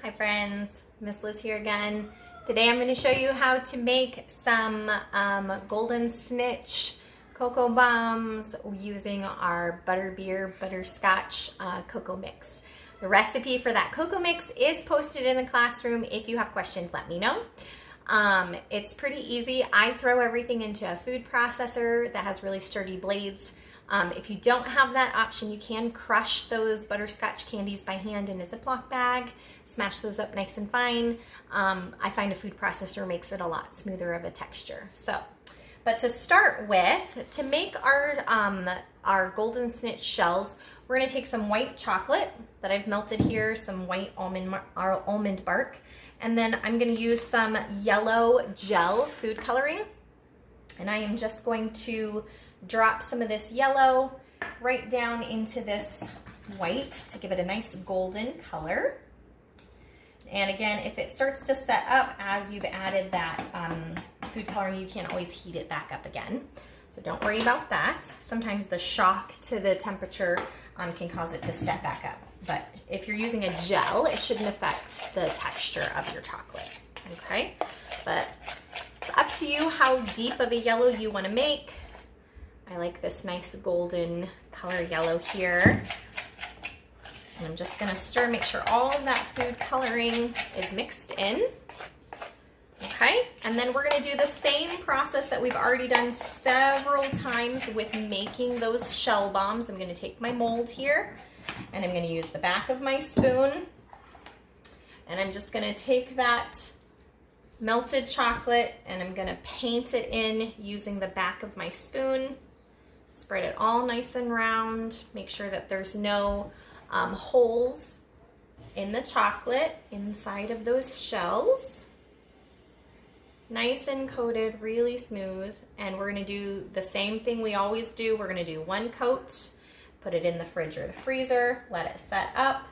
Hi friends, Miss Liz here again. Today I'm going to show you how to make some golden snitch cocoa bombs using our Butterbeer butterscotch cocoa mix. The recipe for that cocoa mix is posted in the classroom. If you have questions, let me know. It's pretty easy. I throw everything into a food processor that has really sturdy blades. If you don't have that option, you can crush those butterscotch candies by hand in a Ziploc bag, smash those up nice and fine. I find a food processor makes it a lot smoother of a texture. But to start with, to make our golden snitch shells, we're gonna take some white chocolate that I've melted here, some white almond bark, and then I'm gonna use some yellow gel food coloring. And I am just going to drop some of this yellow right down into this white to give it a nice golden color. And again, if it starts to set up as you've added that food coloring, you can always heat it back up again. So don't worry about that. Sometimes the shock to the temperature can cause it to set back up. But if you're using a gel, it shouldn't affect the texture of your chocolate, okay? But it's up to you how deep of a yellow you want to make. I like this nice golden color yellow here. And I'm just gonna stir, make sure all of that food coloring is mixed in. Okay, and then we're gonna do the same process that we've already done several times with making those shell bombs. I'm gonna take my mold here and I'm gonna use the back of my spoon. And I'm just gonna take that melted chocolate and I'm gonna paint it in using the back of my spoon. Spread it all nice and round. Make sure that there's no holes in the chocolate inside of those shells. Nice and coated, really smooth. And we're gonna do the same thing we always do. We're gonna do one coat, put it in the fridge or the freezer, let it set up,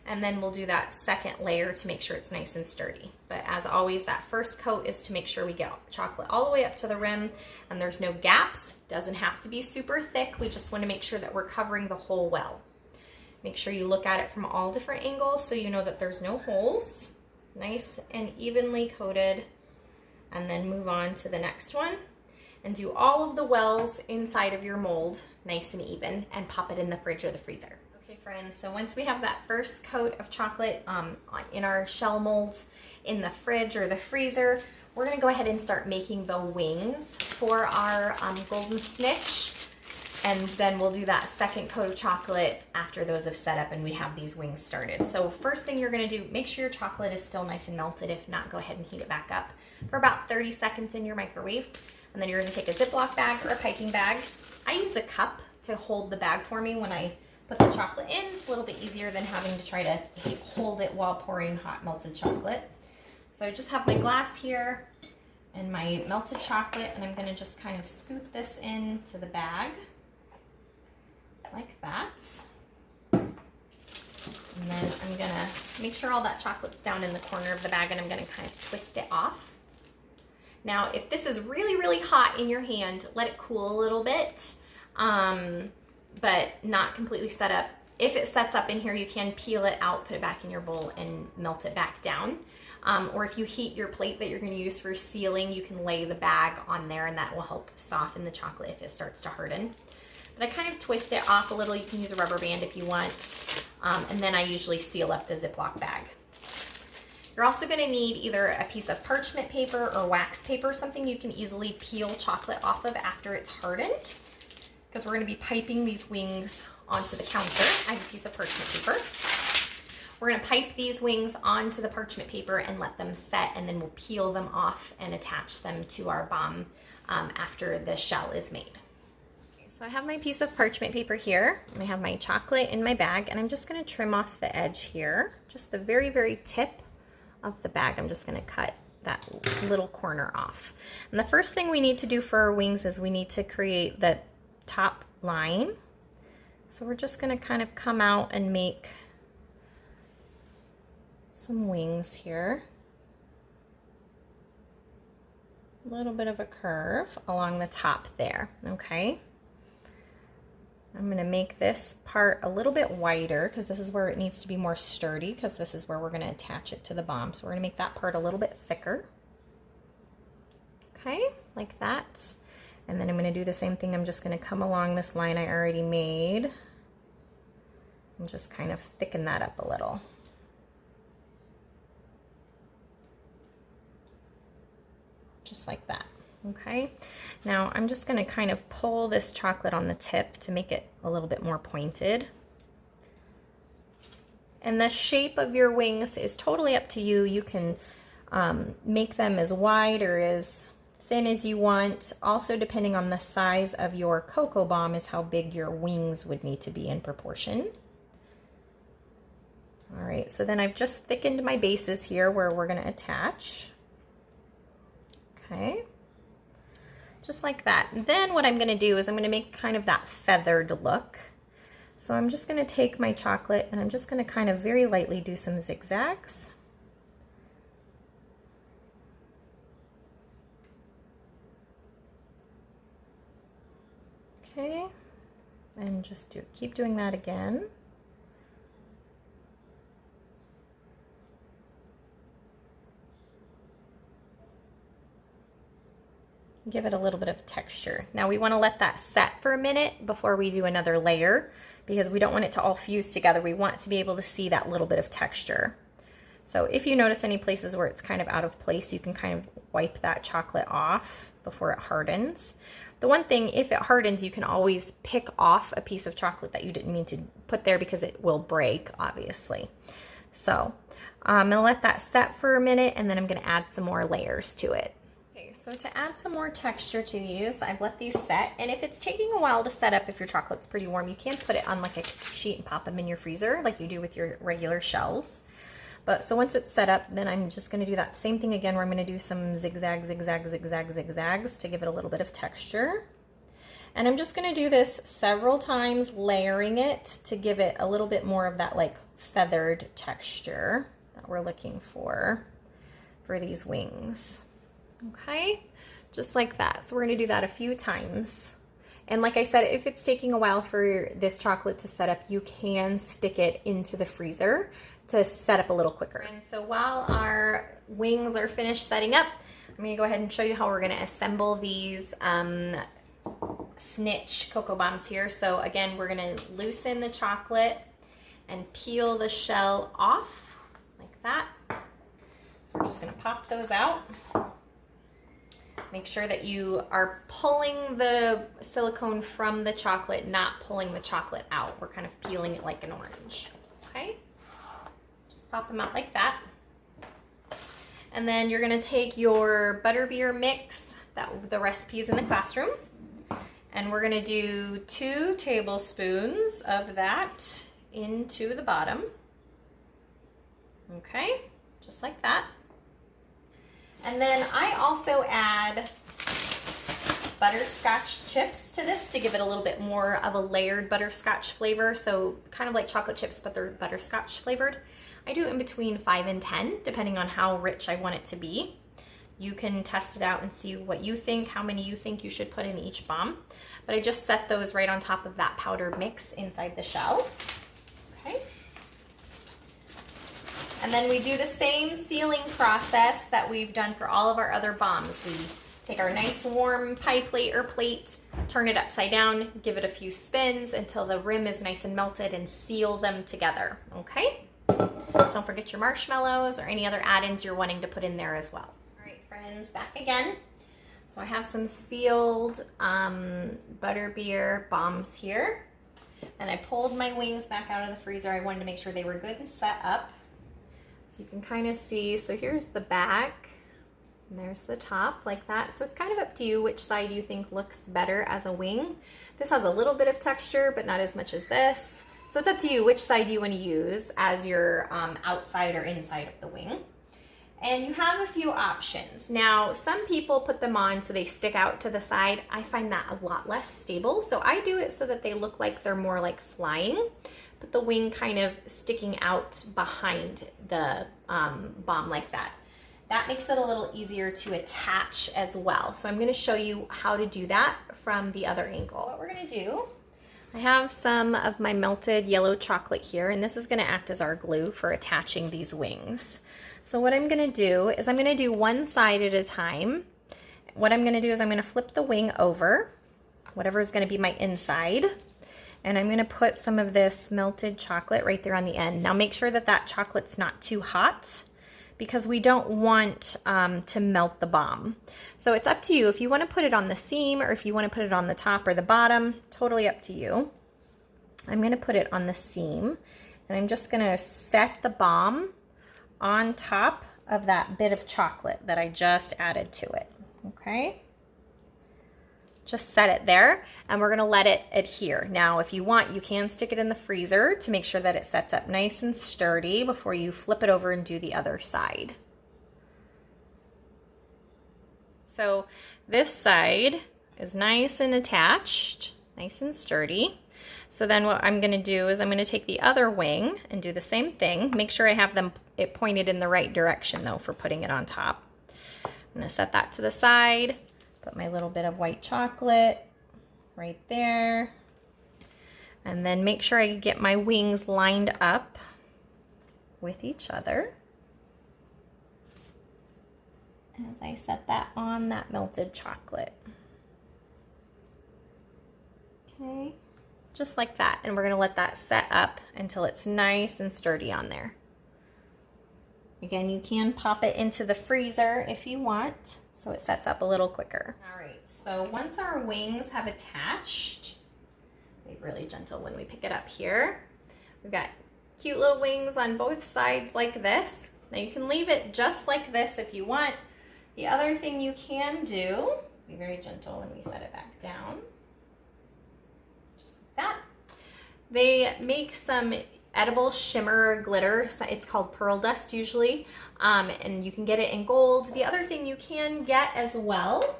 and then we'll do that second layer to make sure it's nice and sturdy. But as always, that first coat is to make sure we get chocolate all the way up to the rim and there's no gaps. Doesn't have to be super thick. We just want to make sure that we're covering the hole well. Make sure you look at it from all different angles so you know that there's no holes. Nice and evenly coated. And then move on to the next one and do all of the wells inside of your mold nice and even and pop it in the fridge or the freezer. Okay friends, so once we have that first coat of chocolate in our shell molds in the fridge or the freezer, we're gonna go ahead and start making the wings for our golden snitch. And then we'll do that second coat of chocolate after those have set up and we have these wings started. So first thing you're gonna do, make sure your chocolate is still nice and melted. If not, go ahead and heat it back up for about 30 seconds in your microwave. And then you're gonna take a Ziploc bag or a piping bag. I use a cup to hold the bag for me when I put the chocolate in. It's a little bit easier than having to try to hold it while pouring hot melted chocolate. So I just have my glass here and my melted chocolate, and I'm gonna just kind of scoop this into the bag like that. And then I'm gonna make sure all that chocolate's down in the corner of the bag and I'm gonna kind of twist it off. Now, if this is really, really hot in your hand, let it cool a little bit, but not completely set up. If it sets up in here, you can peel it out, put it back in your bowl and melt it back down. Or if you heat your plate that you're gonna use for sealing, you can lay the bag on there and that will help soften the chocolate if it starts to harden. But I kind of twist it off a little. You can use a rubber band if you want. And then I usually seal up the Ziploc bag. You're also gonna need either a piece of parchment paper or wax paper, something you can easily peel chocolate off of after it's hardened, because we're gonna be piping these wings onto the counter. I have a piece of parchment paper. We're gonna pipe these wings onto the parchment paper and let them set, and then we'll peel them off and attach them to our bomb after the shell is made. So I have my piece of parchment paper here, and I have my chocolate in my bag, and I'm just gonna trim off the edge here, just the very, very tip of the bag. I'm just gonna cut that little corner off. And the first thing we need to do for our wings is we need to create the top line. So we're just gonna kind of come out and make some wings here. A little bit of a curve along the top there, okay? I'm gonna make this part a little bit wider because this is where it needs to be more sturdy, because this is where we're gonna attach it to the bomb. So we're gonna make that part a little bit thicker. Okay, like that. And then I'm gonna do the same thing. I'm just gonna come along this line I already made and just kind of thicken that up a little. Just like that. Okay, now I'm just going to kind of pull this chocolate on the tip to make it a little bit more pointed. And the shape of your wings is totally up to you. You can make them as wide or as thin as you want. Also, depending on the size of your cocoa bomb is how big your wings would need to be in proportion. All right, so then I've just thickened my bases here where we're going to attach. Okay. Just like that. And then what I'm going to do is I'm going to make kind of that feathered look. So I'm just going to take my chocolate and I'm just going to kind of very lightly do some zigzags. Okay, and just keep doing that again. Give it a little bit of texture. Now we want to let that set for a minute before we do another layer, because we don't want it to all fuse together. We want to be able to see that little bit of texture. So if you notice any places where it's kind of out of place, you can kind of wipe that chocolate off before it hardens. The one thing, if it hardens, you can always pick off a piece of chocolate that you didn't mean to put there, because it will break, obviously. So I'm gonna let that set for a minute, and then I'm gonna add some more layers to it. So to add some more texture to these, I've let these set, and if it's taking a while to set up, if your chocolate's pretty warm, you can put it on like a sheet and pop them in your freezer like you do with your regular shells. But so once it's set up, then I'm just going to do that same thing again, where I'm going to do some zigzag, zigzag, zigzag, zigzags to give it a little bit of texture. And I'm just going to do this several times, layering it to give it a little bit more of that like feathered texture that we're looking for these wings. Okay, just like that. So we're going to do that a few times. And like I said, if it's taking a while for this chocolate to set up, you can stick it into the freezer to set up a little quicker. And so while our wings are finished setting up, I'm going to go ahead and show you how we're going to assemble these Snitch cocoa bombs here. So again, we're going to loosen the chocolate and peel the shell off like that. So we're just going to pop those out. Make sure that you are pulling the silicone from the chocolate, not pulling the chocolate out. We're kind of peeling it like an orange, okay? Just pop them out like that. And then you're gonna take your Butterbeer mix, the recipe's in the classroom, and we're gonna do 2 tablespoons of that into the bottom. Okay, just like that. And then I also add butterscotch chips to this to give it a little bit more of a layered butterscotch flavor. So kind of like chocolate chips, but they're butterscotch flavored. I do in between 5 and 10, depending on how rich I want it to be. You can test it out and see what you think, how many you think you should put in each bomb. But I just set those right on top of that powdered mix inside the shell. Okay. And then we do the same sealing process that we've done for all of our other bombs. We take our nice warm pie plate or plate, turn it upside down, give it a few spins until the rim is nice and melted, and seal them together, okay? Don't forget your marshmallows or any other add-ins you're wanting to put in there as well. All right, friends, back again. So I have some sealed Butterbeer bombs here. And I pulled my wings back out of the freezer. I wanted to make sure they were good and set up. So you can kind of see, so here's the back, and there's the top, like that. So it's kind of up to you which side you think looks better as a wing. This has a little bit of texture, but not as much as this. So it's up to you which side you want to use as your outside or inside of the wing. And you have a few options. Now, some people put them on so they stick out to the side. I find that a lot less stable. So I do it so that they look like they're more like flying, but the wing kind of sticking out behind the bomb like that. That makes it a little easier to attach as well. So I'm gonna show you how to do that from the other angle. What we're gonna do, I have some of my melted yellow chocolate here, and this is gonna act as our glue for attaching these wings. So what I'm gonna do is I'm gonna do one side at a time. What I'm gonna do is I'm gonna flip the wing over, whatever is gonna be my inside, and I'm gonna put some of this melted chocolate right there on the end. Now make sure that that chocolate's not too hot, because we don't want to melt the bomb. So it's up to you if you want to put it on the seam or if you want to put it on the top or the bottom, totally up to you. I'm going to put it on the seam, and I'm just going to set the bomb on top of that bit of chocolate that I just added to it, okay? Just set it there, and we're gonna let it adhere. Now, if you want, you can stick it in the freezer to make sure that it sets up nice and sturdy before you flip it over and do the other side. So this side is nice and attached, nice and sturdy. So then what I'm gonna do is I'm gonna take the other wing and do the same thing. Make sure I have it pointed in the right direction though for putting it on top. I'm gonna set that to the side. Put my little bit of white chocolate right there. And then make sure I get my wings lined up with each other as I set that on that melted chocolate. Okay, just like that. And we're gonna let that set up until it's nice and sturdy on there. Again, you can pop it into the freezer if you want, so it sets up a little quicker. All right, so once our wings have attached, be really gentle when we pick it up here. We've got cute little wings on both sides like this. Now you can leave it just like this if you want. The other thing you can do, be very gentle when we set it back down, just like that. They make some edible shimmer glitter. It's called pearl dust usually, and you can get it in gold. The other thing you can get as well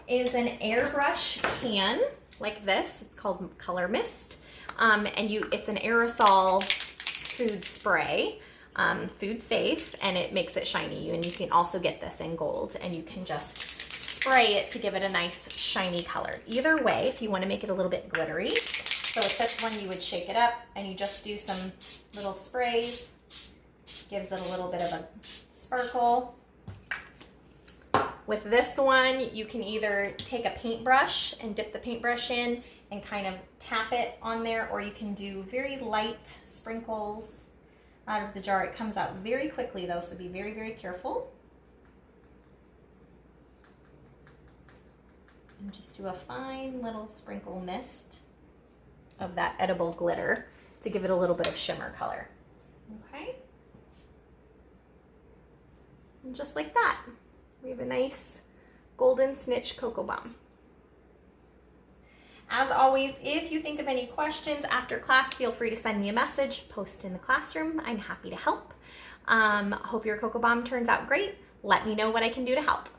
is an airbrush can like this. It's called Color Mist, and it's an aerosol food spray, food safe, and it makes it shiny. And you can also get this in gold, and you can just spray it to give it a nice shiny color. Either way, if you want to make it a little bit glittery. So with this one, you would shake it up and you just do some little sprays. Gives it a little bit of a sparkle. With this one, you can either take a paintbrush and dip the paintbrush in and kind of tap it on there, or you can do very light sprinkles out of the jar. It comes out very quickly though, so be very, very careful. And just do a fine little sprinkle mist of that edible glitter to give it a little bit of shimmer color. Okay, and just like that, we have a nice golden snitch cocoa bomb. As always, if you think of any questions after class, feel free to send me a message, post in the classroom. I'm happy to help. Hope your cocoa bomb turns out great. Let me know what I can do to help.